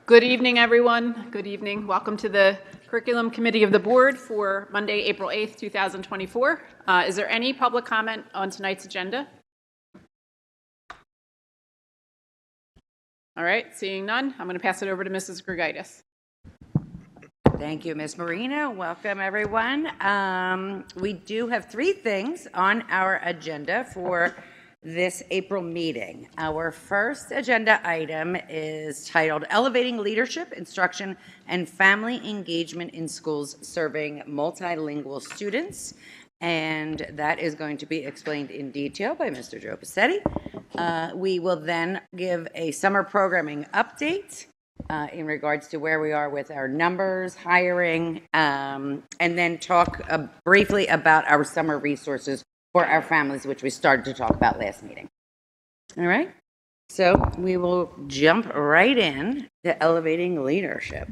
Good evening, everyone. Good evening. Welcome to the Curriculum Committee of the Board for Monday, April 8th, 2024. Is there any public comment on tonight's agenda? All right, seeing none, I'm going to pass it over to Mrs. Grigaitis. Thank you, Ms. Marina. Welcome, everyone. We do have three things on our agenda for this April meeting. Our first agenda item is titled Elevating Leadership, Instruction, and Family Engagement in Schools Serving Multilingual Students. And that is going to be explained in detail by Mr. Joe Passetti. We will then give a summer programming update in regards to where we are with our numbers, hiring, and then talk briefly about our summer resources for our families, which we started to talk about last meeting. All right, so we will jump right in to elevating leadership.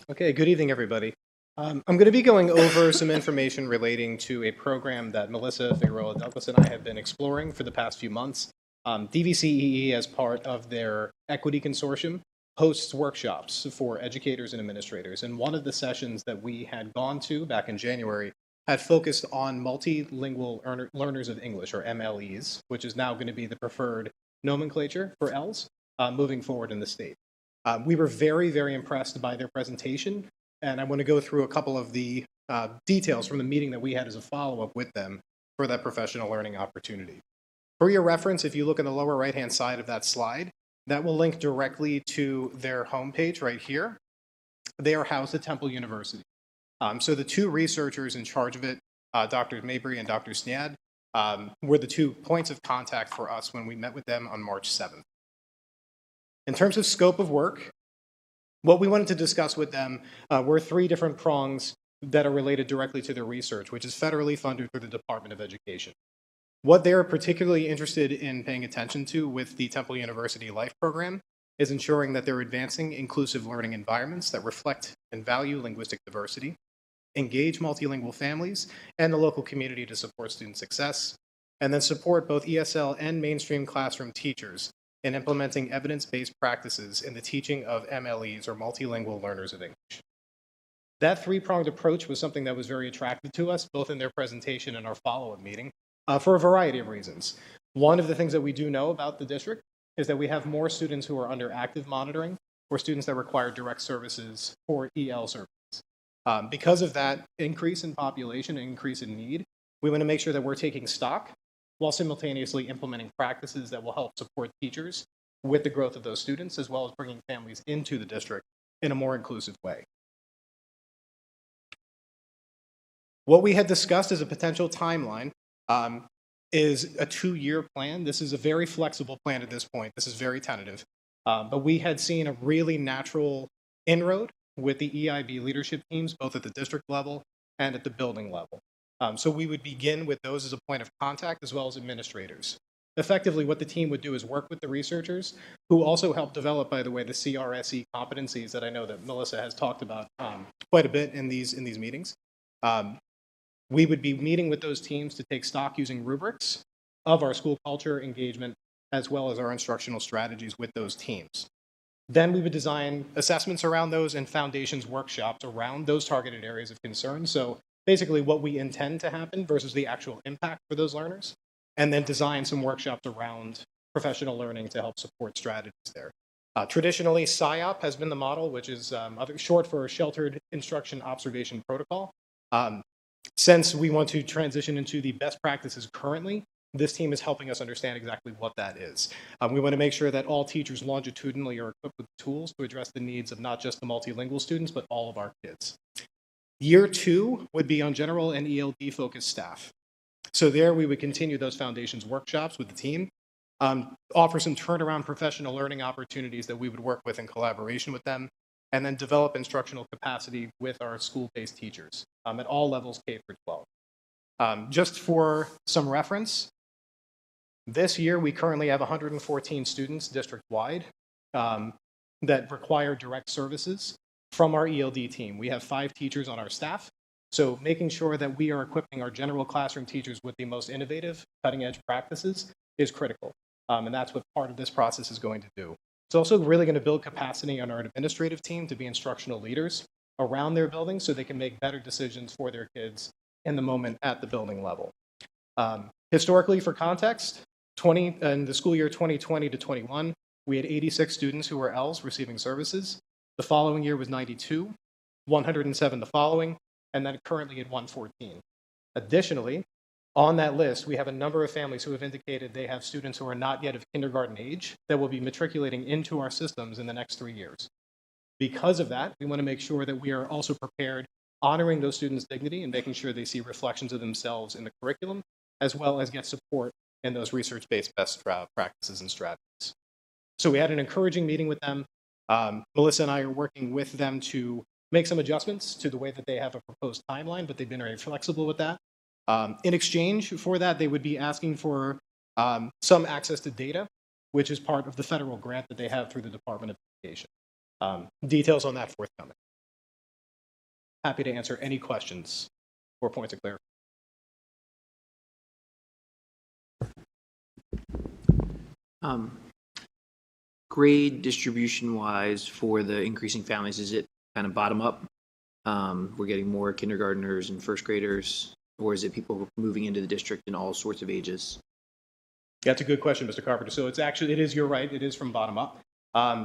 Okay, good evening, everybody. I'm going to be going over some information relating to a program that Melissa Figueroa Douglas and I have been exploring for the past few months. DVCEE, as part of their equity consortium, hosts workshops for educators and administrators. And one of the sessions that we had gone to back in January had focused on multilingual learners of English, or MLEs, which is now going to be the preferred nomenclature for ELs moving forward in the state. We were very, very impressed by their presentation, and I want to go through a couple of the details from the meeting that we had as a follow-up with them for that professional learning opportunity. For your reference, if you look in the lower right-hand side of that slide, that will link directly to their homepage right here. They are housed at Temple University. So the two researchers in charge of it, Dr. Mabry and Dr. Snead, were the two points of contact for us when we met with them on March 7th. In terms of scope of work, what we wanted to discuss with them were three different prongs that are related directly to their research, which is federally funded through the Department of Education. What they're particularly interested in paying attention to with the Temple University Life program is ensuring that they're advancing inclusive learning environments that reflect and value linguistic diversity, engage multilingual families and the local community to support student success, and then support both ESL and mainstream classroom teachers in implementing evidence-based practices in the teaching of MLEs, or multilingual learners of English. That three-pronged approach was something that was very attractive to us, both in their presentation and our follow-up meeting, for a variety of reasons. One of the things that we do know about the district is that we have more students who are under active monitoring or students that require direct services for EL services. Because of that increase in population and increase in need, we want to make sure that we're taking stock while simultaneously implementing practices that will help support teachers with the growth of those students, as well as bringing families into the district in a more inclusive way. What we had discussed as a potential timeline is a 2-year plan. This is a very flexible plan at this point. This is very tentative. But we had seen a really natural inroad with the EIB leadership teams, both at the district level and at the building level. So we would begin with those as a point of contact, as well as administrators. Effectively, what the team would do is work with the researchers, who also help develop, by the way, the CRSE competencies that I know that Melissa has talked about quite a bit in these meetings. We would be meeting with those teams to take stock using rubrics of our school culture engagement, as well as our instructional strategies with those teams. Then we would design assessments around those and foundations workshops around those targeted areas of concern. So basically what we intend to happen versus the actual impact for those learners, and then design some workshops around professional learning to help support strategies there. Traditionally, SIOP has been the model, which is short for Sheltered Instruction Observation Protocol. Since we want to transition into the best practices currently, this team is helping us understand exactly what that is. We want to make sure that all teachers longitudinally are equipped with tools to address the needs of not just the multilingual students, but all of our kids. Year 2 would be on general and ELD focused staff. So there we would continue those foundations workshops with the team, offer some turnaround professional learning opportunities that we would work with in collaboration with them, and then develop instructional capacity with our school-based teachers at all levels K through 12. Just for some reference, this year we currently have 114 students district-wide that require direct services from our ELD team. We have 5 teachers on our staff, so making sure that we are equipping our general classroom teachers with the most innovative, cutting-edge practices is critical, and that's what part of this process is going to do. It's also really going to build capacity on our administrative team to be instructional leaders around their buildings so they can make better decisions for their kids in the moment at the building level. Historically, for context, in the school year 2020 to 21, we had 86 students who were Ls receiving services. The following year was 92, 107 the following, and then currently at 114. Additionally, on that list, we have a number of families who have indicated they have students who are not yet of kindergarten age that will be matriculating into our systems in the next 3 years. Because of that, we want to make sure that we are also prepared, honoring those students' dignity and making sure they see reflections of themselves in the curriculum, as well as get support in those research-based best practices and strategies. So we had an encouraging meeting with them. Melissa and I are working with them to make some adjustments to the way that they have a proposed timeline, but they've been very flexible with that. In exchange for that, they would be asking for some access to data, which is part of the federal grant that they have through the Department of Education. Details on that forthcoming. Happy to answer any questions or points of clarification. Grade distribution wise for the increasing families, is it kind of bottom up? We're getting more kindergartners and first graders, or is it people moving into the district in all sorts of ages? That's a good question, Mr. Carpenter. So you're right, it is from bottom up.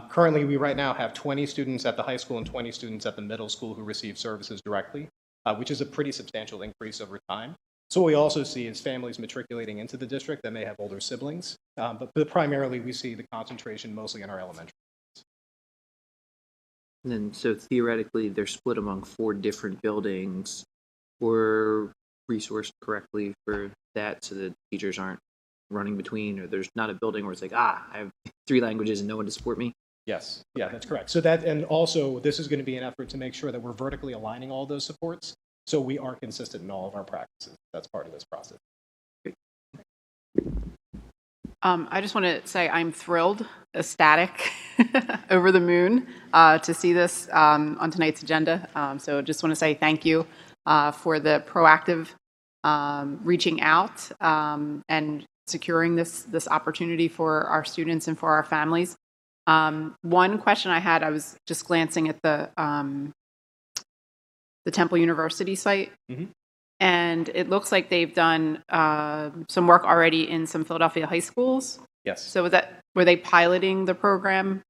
Currently, we right now have 20 students at the high school and 20 students at the middle school who receive services directly, which is a pretty substantial increase over time. So what we also see is families matriculating into the district that may have older siblings, but primarily we see the concentration mostly in our elementary. And then, so theoretically, they're split among 4 different buildings, or resourced correctly for that, so that teachers aren't running between, or there's not a building where it's like, I have 3 languages and no one to support me. Yes, yeah, that's correct. So that, and also this is going to be an effort to make sure that we're vertically aligning all those supports, so we are consistent in all of our practices. That's part of this process. I just want to say I'm thrilled, ecstatic, over the moon to see this on tonight's agenda. So just want to say thank you for the proactive reaching out and securing this opportunity for our students and for our families. One question I had, I was just glancing at the Temple University site, and it looks like they've done some work already in some Philadelphia high schools. Yes. So were they piloting the program?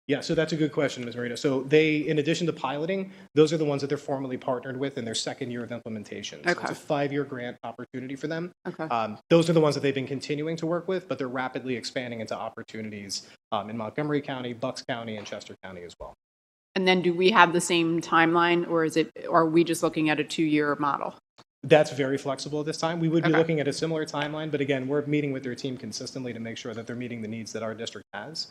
Yeah, so that's a good question, Ms. Marino. So they, in addition to piloting, those are the ones that they're formally partnered with in their second year of implementation. So it's a 5-year grant opportunity for them. Okay. Those are the ones that they've been continuing to work with, but they're rapidly expanding into opportunities in Montgomery County, Bucks County, and Chester County as well. And then do we have the same timeline, or are we just looking at a 2-year model? That's very flexible at this time. We would be looking at a similar timeline, but again, we're meeting with their team consistently to make sure that they're meeting the needs that our district has.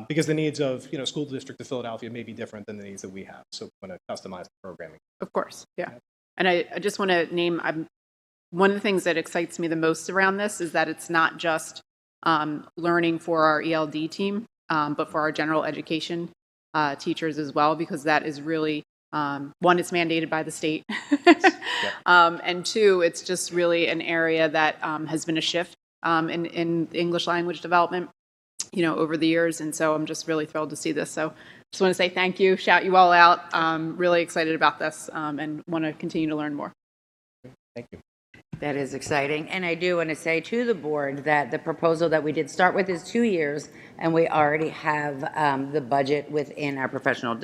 Because the needs of school district of Philadelphia may be different than the needs that we have. So we want to customize the programming. Of course, yeah. And I just want to name, one of the things that excites me the most around this is that it's not just learning for our ELD team, but for our general education teachers as well, because that is really, one, it's mandated by the state. And 2, it's just really an area that has been a shift in English language development, over the years. And so I'm just really thrilled to see this. So just want to say thank you, shout you all out. Really excited about this and want to continue to learn more. Thank you. That is exciting. And I do want to say to the board that the proposal that we did start with is 2 years, and we already have the budget within our professional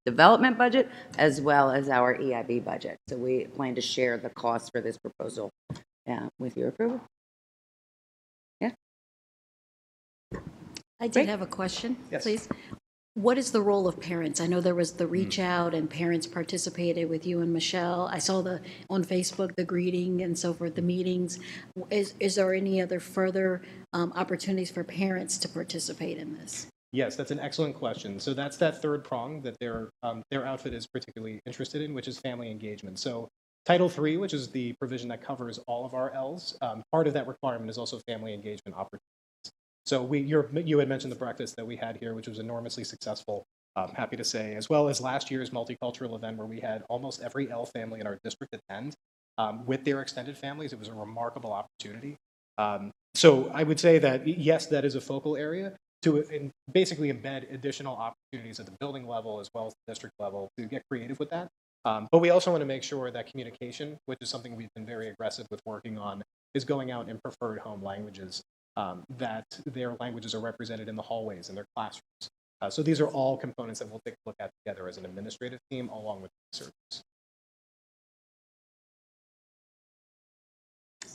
development budget as well as our EIB budget. So we plan to share the cost for this proposal with your approval. Yeah. I did have a question, Yes. please. What is the role of parents? I know there was the reach out and parents participated with you and Michelle. I saw on Facebook, the greeting and so forth, the meetings. Is there any other further opportunities for parents to participate in this? Yes, that's an excellent question. So that's that third prong that their outfit is particularly interested in, which is family engagement. So Title III, which is the provision that covers all of our Ls, part of that requirement is also family engagement opportunities. So you had mentioned the breakfast that we had here, which was enormously successful, happy to say, as well as last year's multicultural event where we had almost every L family in our district attend with their extended families. It was a remarkable opportunity. So I would say that, yes, that is a focal area. basically embed additional opportunities at the building level as well as the district level to get creative with that. But we also want to make sure that communication, which is something we've been very aggressive with working on, is going out in preferred home languages, that their languages are represented in the hallways in their classrooms. So these are all components that we'll take a look at together as an administrative team along with researchers.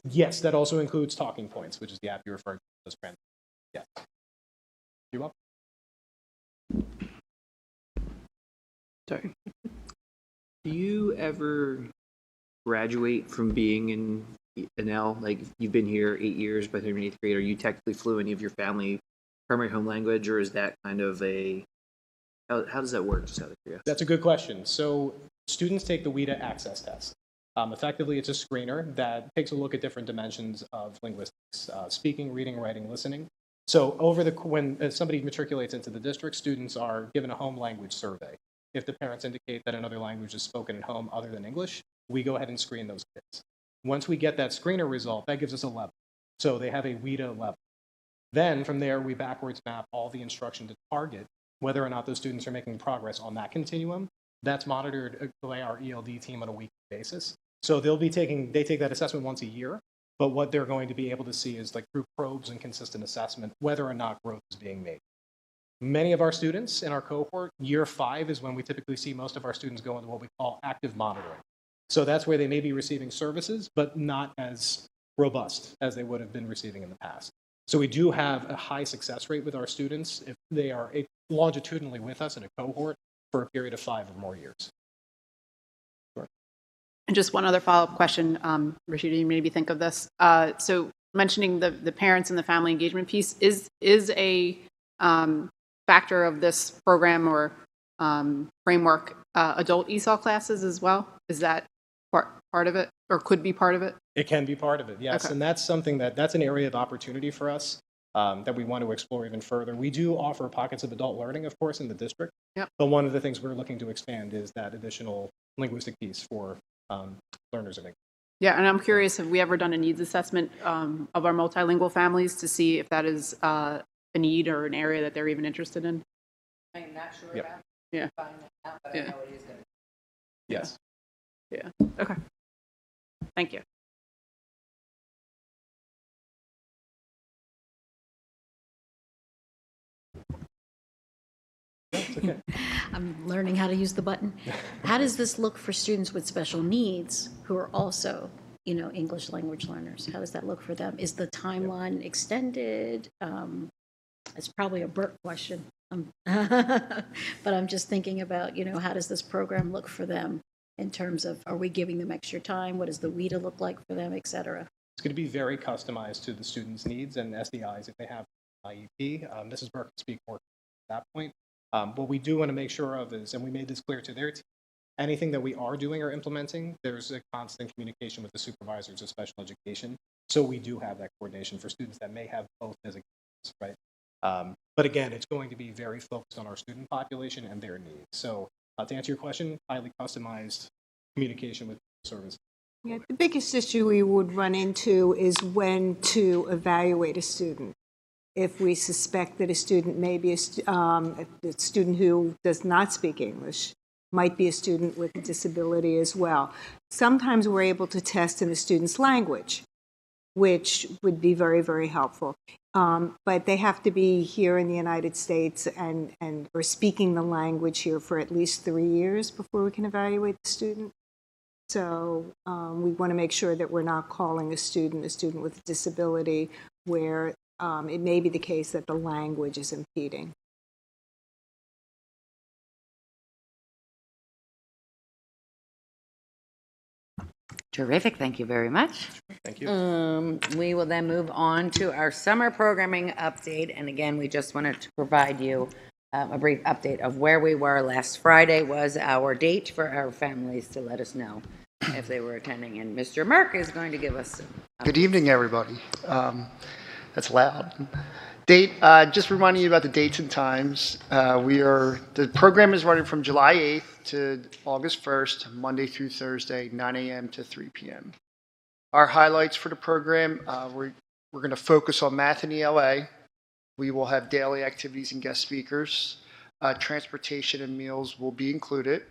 Yes, that also includes Talking Points, which is the app you referred to as trend. Yes. You're welcome. Sorry. Do you ever graduate from being in an L? Like, you've been here 8 years, but you're in 8th grade. Are you technically fluent of your family primary home language, or is that kind of how does that work? Just out of curiosity. That's a good question. So students take the WIDA access test. Effectively, it's a screener that takes a look at different dimensions of linguistics, speaking, reading, writing, listening. So when somebody matriculates into the district, students are given a home language survey. If the parents indicate that another language is spoken at home other than English, we go ahead and screen those kids. Once we get that screener result, that gives us a level. So they have a WIDA level. Then from there, we backwards map all the instruction to target whether or not those students are making progress on that continuum. That's monitored by our ELD team on a weekly basis. So they take that assessment once a year, but what they're going to be able to see is, like, through probes and consistent assessment, whether or not growth is being made. Many of our students in our cohort, year 5 is when we typically see most of our students go into what we call active monitoring. So that's where they may be receiving services, but not as robust as they would have been receiving in the past. So we do have a high success rate with our students if they are longitudinally with us in a cohort for a period of 5 or more years. Sure. And just one other follow-up question, Rashida, you maybe think of this. So mentioning the parents and the family engagement piece is a factor of this program or framework adult ESOL classes as well? Is that part of it, or could be part of it? It can be part of it, yes. Okay. And that's something that's an area of opportunity for us that we want to explore even further. We do offer pockets of adult learning, of course, in the district. Yep. But one of the things we're looking to expand is that additional linguistic piece for learners of English. Yeah, and I'm curious, have we ever done a needs assessment of our multilingual families to see if that is a need or an area that they're even interested in? I'm not sure Yep. about. Yeah. Finding it out, but Yeah. I know it is going to. Yes. Yeah, okay. Thank you. That's okay. I'm learning how to use the button. How does this look for students with special needs who are also, English language learners? How does that look for them? Is the timeline extended? It's probably a Bert question. But I'm just thinking about, how does this program look for them in terms of, are we giving them extra time? What does the WIDA look like for them, et cetera? It's going to be very customized to the students' needs and SDIs if they have IEP. Mrs. Burke can speak more at that point. What we do want to make sure of is, and we made this clear to their team, anything that we are doing or implementing, there's a constant communication with the supervisors of special education. So we do have that coordination for students that may have both designations, right? But again, it's going to be very focused on our student population and their needs. So to answer your question, highly customized communication with service. Yeah, the biggest issue we would run into is when to evaluate a student. If we suspect that a student may be a student who does not speak English, might be a student with a disability as well. Sometimes we're able to test in the student's language, which would be very, very helpful. But they have to be here in the United States and or speaking the language here for at least 3 years before we can evaluate the student. So we want to make sure that we're not calling a student with a disability where it may be the case that the language is impeding. Terrific, thank you very much. Thank you. We will then move on to our summer programming update. And again, we just wanted to provide you a brief update of where we were. Last Friday was our date for our families to let us know if they were attending. And Mr. Merck is going to give us. Good evening, everybody. That's loud. Just reminding you about the dates and times. The program is running from July 8th to August 1st, Monday through Thursday, 9 a.m. to 3 p.m. Our highlights for the program, we're going to focus on math and ELA. We will have daily activities and guest speakers. Transportation and meals will be included.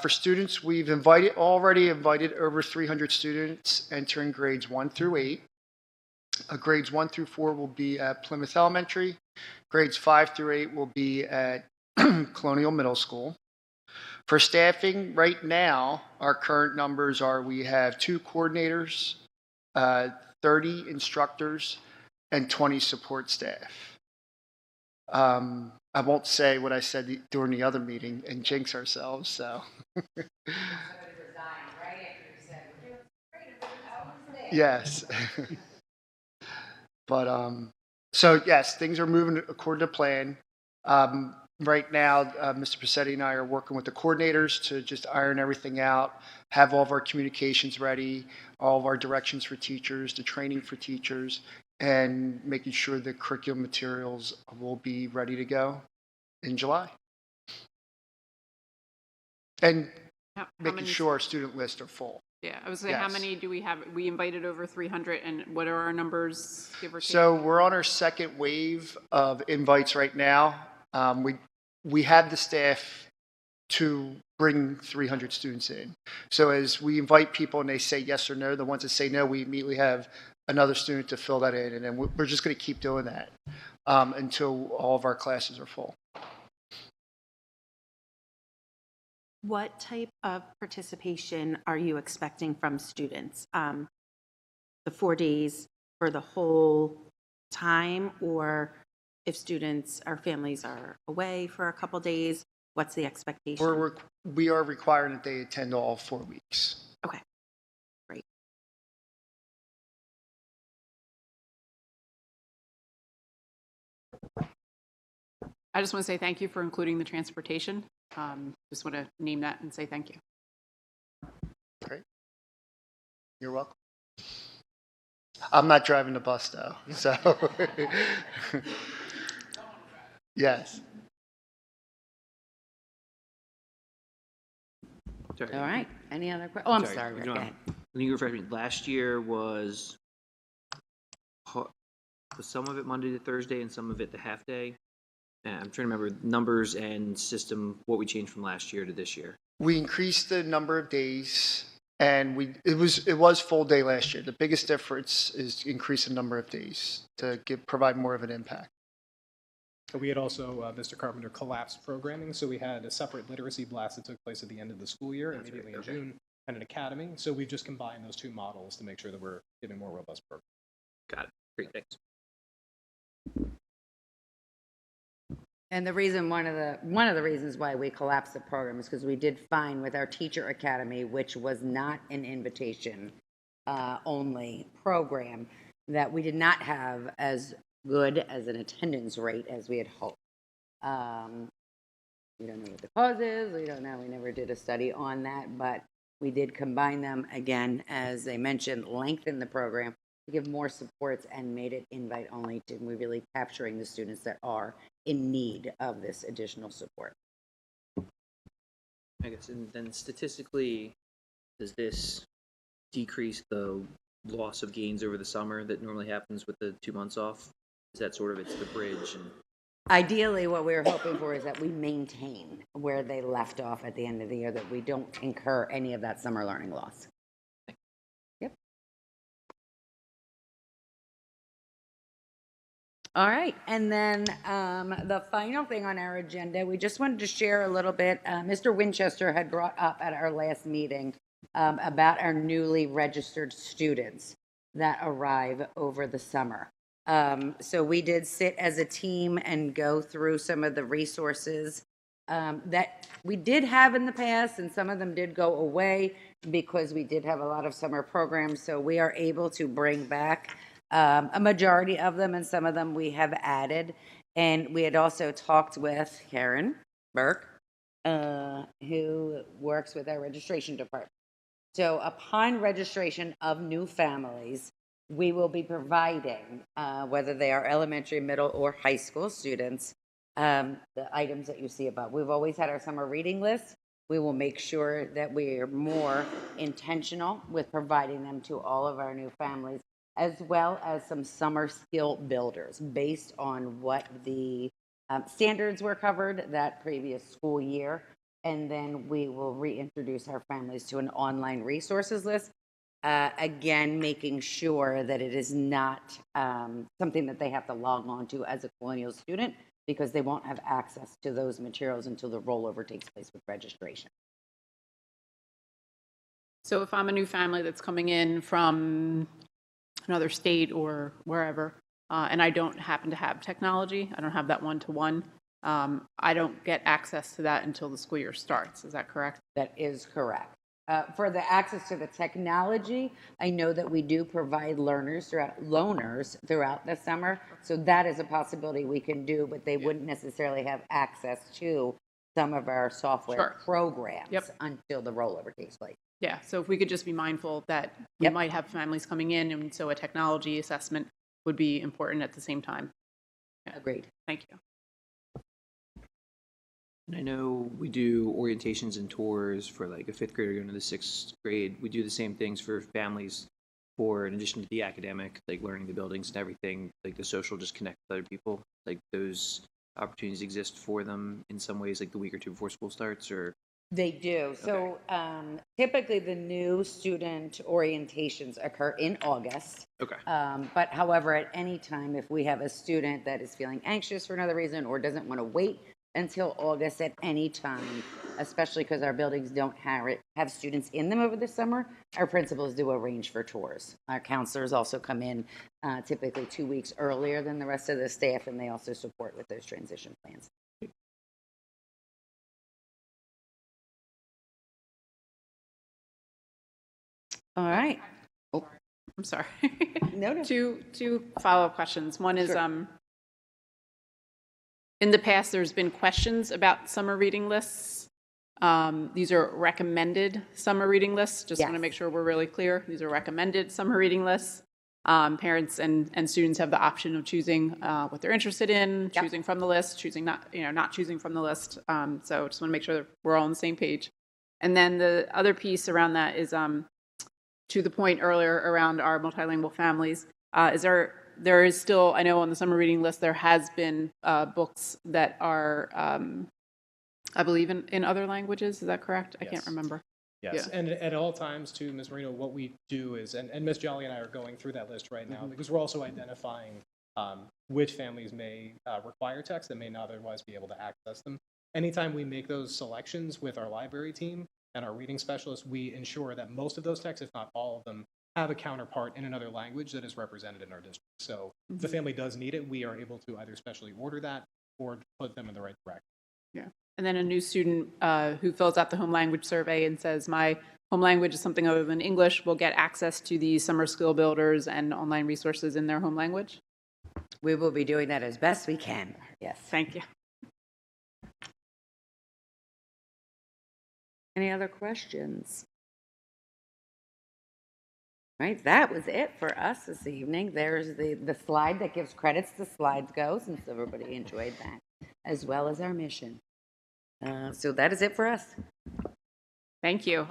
For students, we've already invited over 300 students entering grades 1 through 8. Grades 1 through 4 will be at Plymouth Elementary. Grades 5 through 8 will be at Colonial Middle School. For staffing, right now, our current numbers are we have 2 coordinators, 30 instructors, and 20 support staff. I won't say what I said during the other meeting and jinx ourselves, so. Yes. But, so yes, things are moving according to plan. Right now, Mr. Passetti and I are working with the coordinators to just iron everything out, have all of our communications ready, all of our directions for teachers, the training for teachers, and making sure the curriculum materials will be ready to go in July. And How making many- sure our student lists are full. Yeah, I was saying, how Yes. many do we have? We invited over 300, and what are our numbers, give or take? So we're on our second wave of invites right now. We have the staff to bring 300 students in. So as we invite people and they say yes or no, the ones that say no, we immediately have another student to fill that in. And then we're just going to keep doing that until all of our classes are full. What type of participation are you expecting from students? The 4 days for the whole time, or if students or families are away for a couple days, what's the expectation? We are requiring that they attend all 4 weeks. Okay, great. I just want to say thank you for including the transportation. Just want to name that and say thank you. Great. You're welcome. I'm not driving the bus though, so. Yes. Sorry. All right, any other questions? Oh, I'm Sorry, sorry, Rick, John. go ahead. Can you refresh me? Last year was some of it Monday to Thursday and some of it the half day. And I'm trying to remember numbers and system, what we changed from last year to this year. We increased the number of days, and it was full day last year. The biggest difference is increase the number of days to provide more of an impact. We had also, Mr. Carpenter, collapsed programming, so we had a separate literacy blast that took place at the end of the school year, immediately in June, and an academy. So we've just combined those 2 models to make sure that we're giving more robust programs. Got it. Great, thanks. And the reason, one of the reasons why we collapsed the program is because we did find with our teacher academy, which was not an invitation only program, that we did not have as good as an attendance rate as we had hoped. We don't know what the cause is. We don't know. We never did a study on that, but we did combine them again, as they mentioned, lengthen the program to give more supports and made it invite only to we really capturing the students that are in need of this additional support. I guess, and then statistically, does this decrease the loss of gains over the summer that normally happens with the 2 months off? Is that sort of, it's the bridge? And Ideally, what we were hoping for is that we maintain where they left off at the end of the year, that we don't incur any of that summer learning loss. Yep. All right, and then the final thing on our agenda, we just wanted to share a little bit. Mr. Winchester had brought up at our last meeting about our newly registered students that arrive over the summer. So we did sit as a team and go through some of the resources that we did have in the past, and some of them did go away because we did have a lot of summer programs. So we are able to bring back a majority of them, and some of them we have added. And we had also talked with Karen Burke, who works with our registration department. So upon registration of new families, we will be providing, whether they are elementary, middle, or high school students, the items that you see above. We've always had our summer reading list. We will make sure that we are more intentional with providing them to all of our new families as well as some summer skill builders based on what the standards were covered that previous school year. And then we will reintroduce our families to an online resources list. Again, making sure that it is not something that they have to log on to as a Colonial student, because they won't have access to those materials until the rollover takes place with registration. So if I'm a new family that's coming in from another state or wherever, and I don't happen to have technology, I don't have that one-to-one, I don't get access to that until the school year starts. Is that correct? That is correct. For the access to the technology, I know that we do provide loaners throughout the summer. So that is a possibility we can do, but they wouldn't necessarily have access to some of our software programs until the rollover takes place. Yeah, so if we could just be mindful that we might have families coming in, and so a technology assessment would be important at the same time. Yeah. Agreed. Thank you. And I know we do orientations and tours for like a fifth grader going to the sixth grade. We do the same things for families for, in addition to the academic, like learning the buildings and everything, like the social, just connect with other people. Like those opportunities exist for them in some ways, like the week or two before school starts, or? They do. So typically the new student orientations occur in August. Okay. But however, at any time, if we have a student that is feeling anxious for another reason or doesn't want to wait until August at any time, especially because our buildings don't have students in them over the summer, our principals do arrange for tours. Our counselors also come in typically 2 weeks earlier than the rest of the staff, and they also support with those transition plans. All right. Oh, I'm sorry. No. Two follow-up questions. One is, in the past, there's been questions about summer reading lists. These are recommended summer reading lists. Just want to make sure we're really clear. These are recommended summer reading lists. Parents and students have the option of choosing what they're interested in, choosing from the list, choosing not choosing from the list. So just want to make sure that we're all on the same page. And then the other piece around that is, to the point earlier around our multilingual families, there is still, I know on the summer reading list, there has been books that are, I believe, in other languages. Is that correct? I can't remember. Yes, and at all times, too, Ms. Marino, what we do is, and Ms. Jolly and I are going through that list right now, because we're also identifying which families may require text that may not otherwise be able to access them. Anytime we make those selections with our library team and our reading specialists, we ensure that most of those texts, if not all of them, have a counterpart in another language that is represented in our district. So if the family does need it, we are able to either specially order that or put them in the right direction. Yeah. And then a new student who fills out the home language survey and says, my home language is something other than English, will get access to these summer skill builders and online resources in their home language? We will be doing that as best we can. Yes. Thank you. Any other questions? Right, that was it for us this evening. There's the slide that gives credits to Slides Go, since everybody enjoyed that, as well as our mission. So that is it for us. Thank you.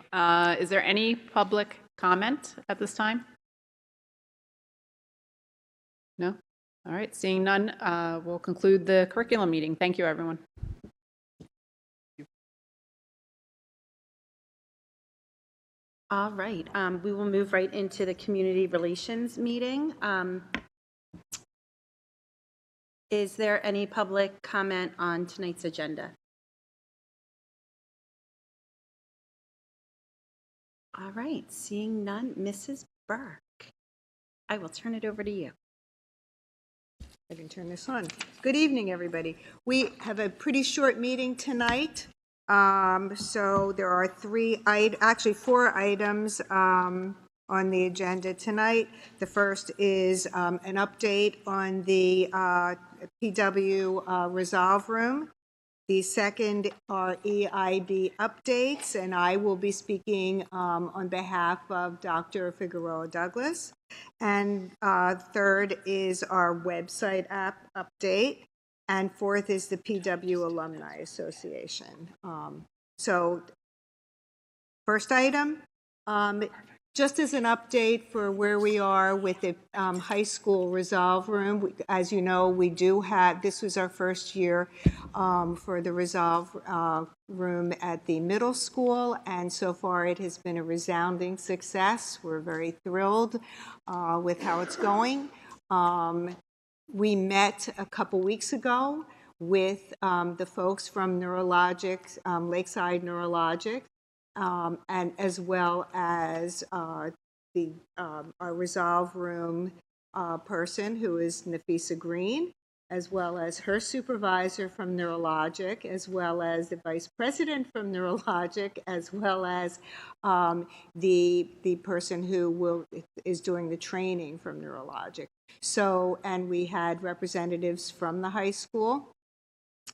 Is there any public comment at this time? No? All right, seeing none, we'll conclude the curriculum meeting. Thank you, everyone. All right, we will move right into the community relations meeting. Is there any public comment on tonight's agenda? All right, seeing none, Mrs. Burke, I will turn it over to you. I can turn this on. Good evening, everybody. We have a pretty short meeting tonight. So there are four items on the agenda tonight. The first is an update on the PW Resolve Room. The second are EIB updates, and I will be speaking on behalf of Dr. Figueroa Douglas. And third is our website app update. And fourth is the PW Alumni Association. So first item, Just as an update for where we are with the high school Resolve Room, as you know, we do have, this was our first year for the Resolve Room at the middle school, and so far it has been a resounding success. We're very thrilled with how it's going. We met a couple weeks ago with the folks from Neurologic, Lakeside Neurologic, and as well as our Resolve Room person, who is Nafisa Green, as well as her supervisor from Neurologic, as well as the vice president from Neurologic, as well as the person who is doing the training from Neurologic. So, and we had representatives from the high school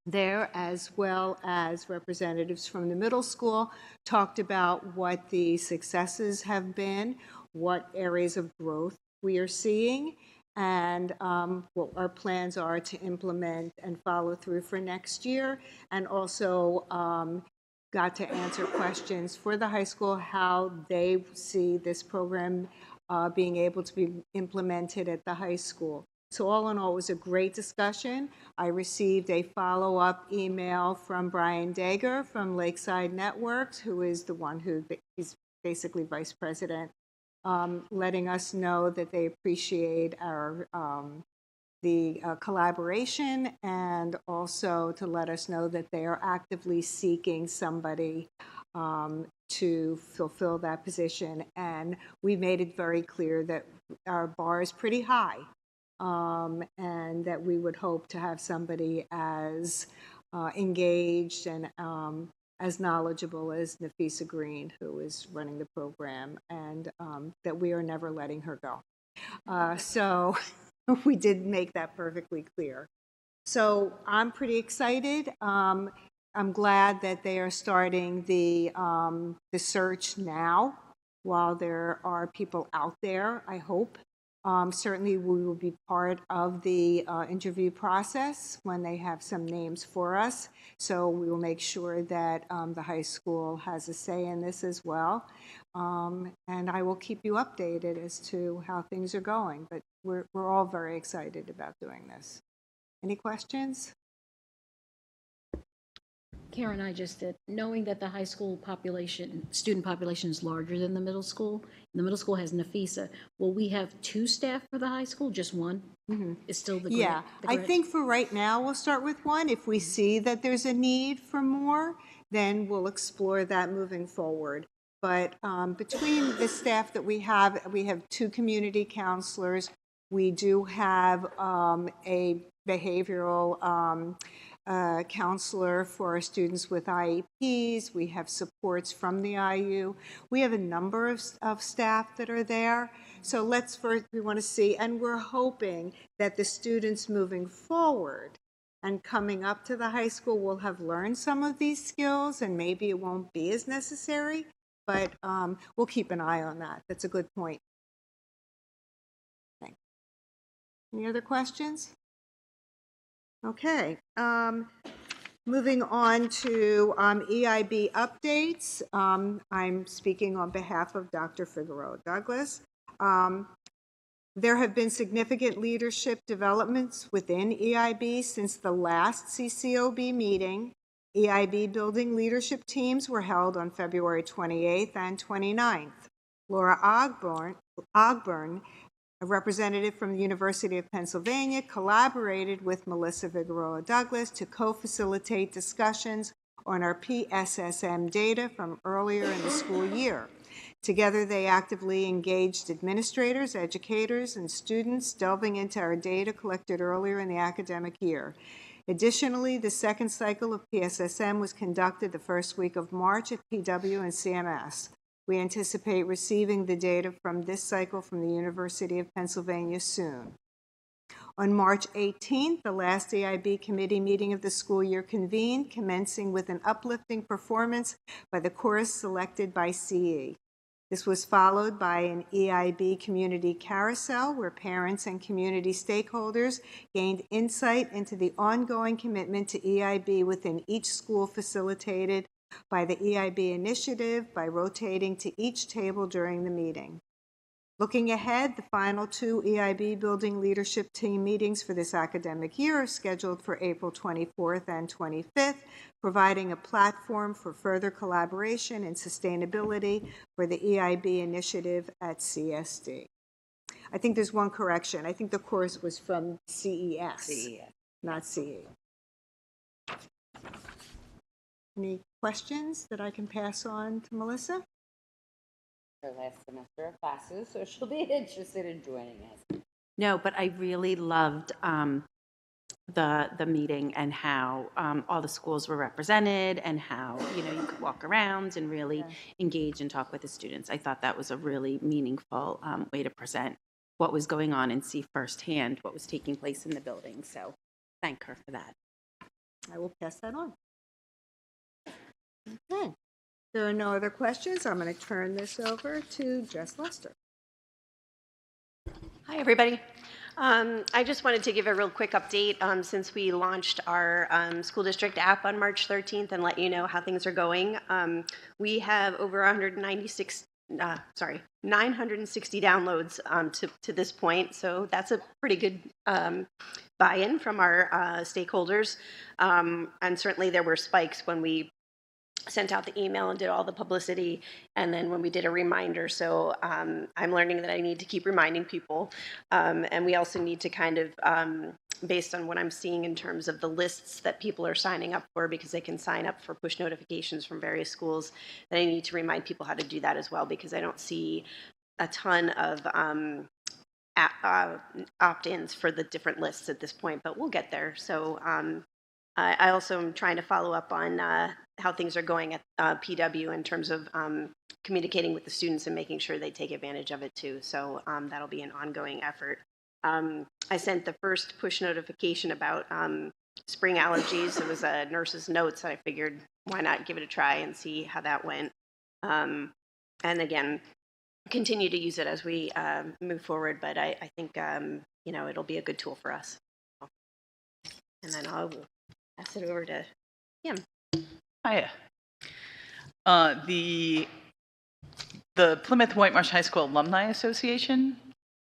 there, as well as representatives from the middle school, talked about what the successes have been, what areas of growth we are seeing, and what our plans are to implement and follow through for next year, and also got to answer questions for the high school, how they see this program being able to be implemented at the high school. So all in all, it was a great discussion. I received a follow-up email from Brian Dager from Lakeside Networks, who is the one who is basically vice president, letting us know that they appreciate our the collaboration, and also to let us know that they are actively seeking somebody to fulfill that position. And we made it very clear that our bar is pretty high. And that we would hope to have somebody as engaged and as knowledgeable as Nafisa Green, who is running the program, and that we are never letting her go. So we did make that perfectly clear. So I'm pretty excited. I'm glad that they are starting the search now while there are people out there, I hope. Certainly, we will be part of the interview process when they have some names for us. So we will make sure that the high school has a say in this as well. And I will keep you updated as to how things are going. But we're all very excited about doing this. Any questions? Karen, I just did, knowing that the high school population, student population is larger than the middle school, and the middle school has Nafisa, will we have 2 staff for the high school, just 1? It's still the Yeah, I grant? think for right now, we'll start with 1. If we see that there's a need for more, then we'll explore that moving forward. But between the staff that we have 2 community counselors. We do have a behavioral counselor for our students with IEPs. We have supports from the IU. We have a number of staff that are there. So let's first, we want to see, and we're hoping that the students moving forward and coming up to the high school will have learned some of these skills, and maybe it won't be as necessary, but we'll keep an eye on that. That's a good point. Thanks. Any other questions? Okay. Moving on to EIB updates. I'm speaking on behalf of Dr. Figueroa Douglas. There have been significant leadership developments within EIB since the last CCOB meeting. EIB building leadership teams were held on February 28th and 29th. Laura Ogburn, a representative from the University of Pennsylvania, collaborated with Melissa Figueroa Douglas to co-facilitate discussions on our PSSM data from earlier in the school year. Together, they actively engaged administrators, educators, and students, delving into our data collected earlier in the academic year. Additionally, the second cycle of PSSM was conducted the first week of March at PW and CMS. We anticipate receiving the data from this cycle from the University of Pennsylvania soon. On March 18th, the last EIB committee meeting of the school year convened, commencing with an uplifting performance by the chorus selected by CE. This was followed by an EIB community carousel where parents and community stakeholders gained insight into the ongoing commitment to EIB within each school, facilitated by the EIB initiative by rotating to each table during the meeting. Looking ahead, the final 2 EIB Building Leadership Team meetings for this academic year are scheduled for April 24th and 25th, providing a platform for further collaboration and sustainability for the EIB initiative at CSD. I think there's one correction. I think the course was from CES, not CE. Any questions that I can pass on to Melissa? Her last semester of classes, so she'll be interested in joining us. No, but I really loved the meeting and how all the schools were represented and how, you could walk around and really engage and talk with the students. I thought that was a really meaningful way to present what was going on and see firsthand what was taking place in the building. So thank her for that. I will pass that on. Okay. There are no other questions. I'm going to turn this over to Jess Lester. Hi, everybody. I just wanted to give a real quick update since we launched our school district app on March 13th and let you know how things are going. We have over 960 downloads to this point, so that's a pretty good buy-in from our stakeholders. And certainly there were spikes when we sent out the email and did all the publicity, and then when we did a reminder. So I'm learning that I need to keep reminding people, and we also need to kind of, based on what I'm seeing in terms of the lists that people are signing up for, because they can sign up for push notifications from various schools, that I need to remind people how to do that as well, because I don't see a ton of opt-ins for the different lists at this point, but we'll get there. So I also am trying to follow up on how things are going at PW in terms of communicating with the students and making sure they take advantage of it too. So that'll be an ongoing effort. I sent the first push notification about spring allergies. It was a nurse's notes, and I figured why not give it a try and see how that went. And again, continue to use it as we move forward, but I think it'll be a good tool for us. And then I'll pass it over to Kim. Hiya. The Plymouth Whitemarsh High School Alumni Association,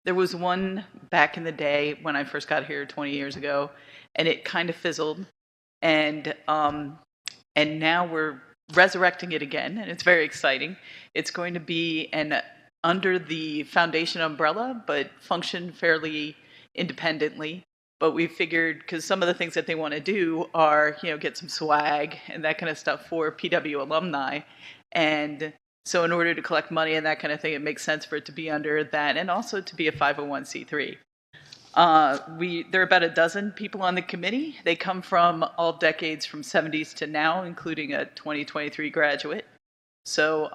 there was one back in the day when I first got here 20 years ago, and it kind of fizzled. And now we're resurrecting it again, and it's very exciting. It's going to be under the foundation umbrella, but function fairly independently. But we figured, because some of the things that they want to do are, get some swag and that kind of stuff for PW alumni. And so in order to collect money and that kind of thing, it makes sense for it to be under that, and also to be a 501c3. There are about a dozen people on the committee. They come from all decades from 70s to now, including a 2023 graduate. So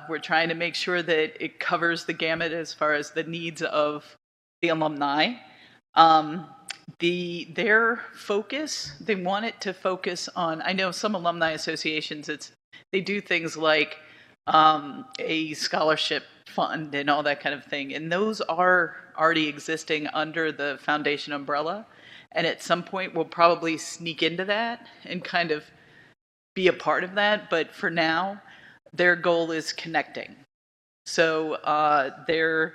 we're trying to make sure that it covers the gamut as far as the needs of the alumni. Their focus, they want it to focus on, I know some alumni associations, they do things like a scholarship fund and all that kind of thing, and those are already existing under the foundation umbrella, and at some point we'll probably sneak into that and kind of be a part of that, but for now their goal is connecting. So their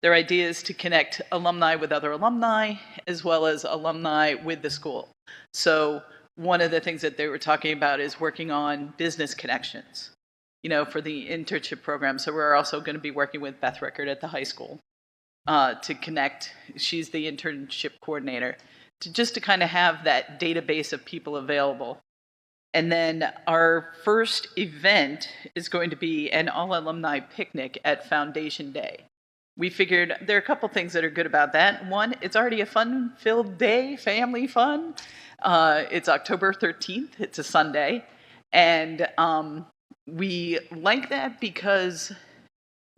idea is to connect alumni with other alumni, as well as alumni with the school. So one of the things that they were talking about is working on business connections, for the internship program. So we're also going to be working with Beth Rickard at the high school to connect. She's the internship coordinator, just to kind of have that database of people available. And then our first event is going to be an all-alumni picnic at Foundation Day. We figured there are a couple things that are good about that. One, it's already a fun-filled day, family fun. It's October 13th. It's a Sunday. And we like that because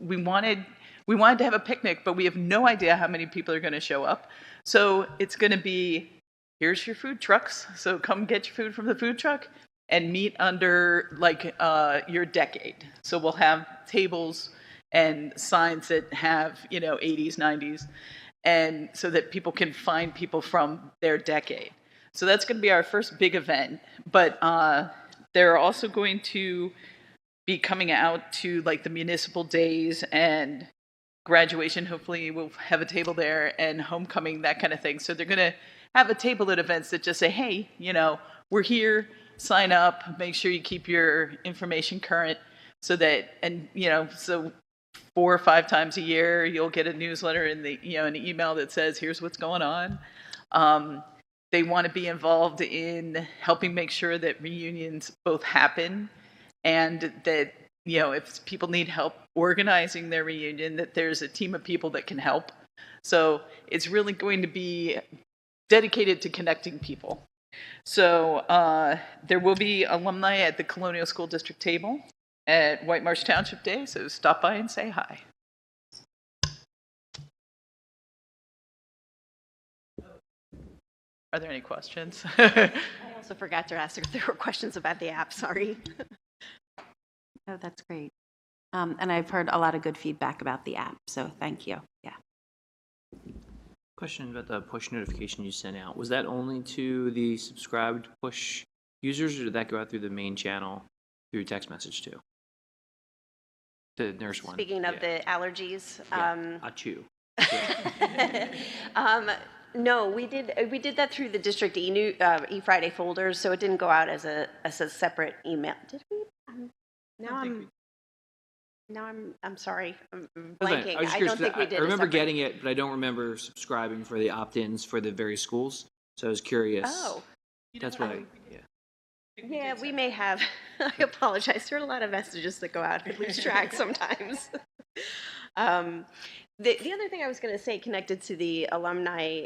we wanted to have a picnic, but we have no idea how many people are going to show up. So it's going to be, here's your food trucks. So come get your food from the food truck and meet under your decade. So we'll have tables and signs that have, 80s, 90s, and so that people can find people from their decade. So that's going to be our first big event. But They're also going to be coming out to like the municipal days and graduation. Hopefully we'll have a table there, and homecoming, that kind of thing. So they're going to have a table at events that just say, hey, we're here, sign up, make sure you keep your information current so that, and, so 4 or 5 times a year, you'll get a newsletter in an email that says, here's what's going on. They want to be involved in helping make sure that reunions both happen, and that, if people need help organizing their reunion, that there's a team of people that can help. So it's really going to be dedicated to connecting people. So there will be alumni at the Colonial School District table at White Marsh Township Day, so stop by and say hi. Are there any questions? I also forgot to ask if there were questions about the app, sorry. Oh, that's great. And I've heard a lot of good feedback about the app, so thank you. Yeah. Question about the push notification you sent out. Was that only to the subscribed push users, or did that go out through the main channel through text message too? The nurse one. Speaking of the allergies. Achoo. No, we did that through the district e-Friday folders, so it didn't go out as a separate email. Did we? I'm sorry. I'm blanking. I don't think we did. I remember getting it, but I don't remember subscribing for the opt-ins for the various schools. So I was curious. Oh. That's why. Yeah, we may have. I apologize. There are a lot of messages that go out. I lose track sometimes. The other thing I was going to say, connected to the alumni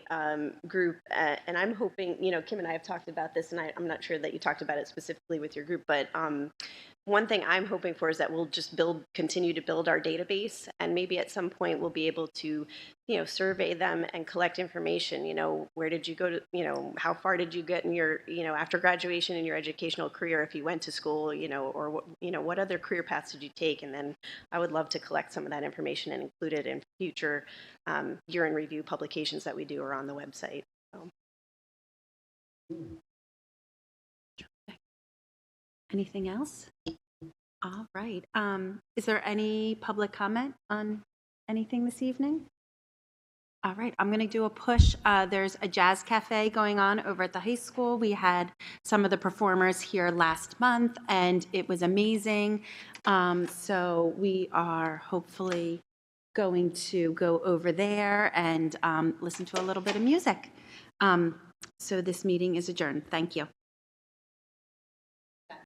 group, and I'm hoping, Kim and I have talked about this, and I'm not sure that you talked about it specifically with your group, but one thing I'm hoping for is that we'll just continue to build our database, and maybe at some point we'll be able to, survey them and collect information. Where did you go to, how far did you get in your, after graduation in your educational career, if you went to school, or what other career paths did you take? And then I would love to collect some of that information and include it in future year in review publications that we do or on the website. So. Anything else? All right. Is there any public comment on anything this evening? All right, I'm going to do a push. There's a jazz cafe going on over at the high school. We had some of the performers here last month, and it was amazing. So we are hopefully going to go over there and listen to a little bit of music. So this meeting is adjourned. Thank you.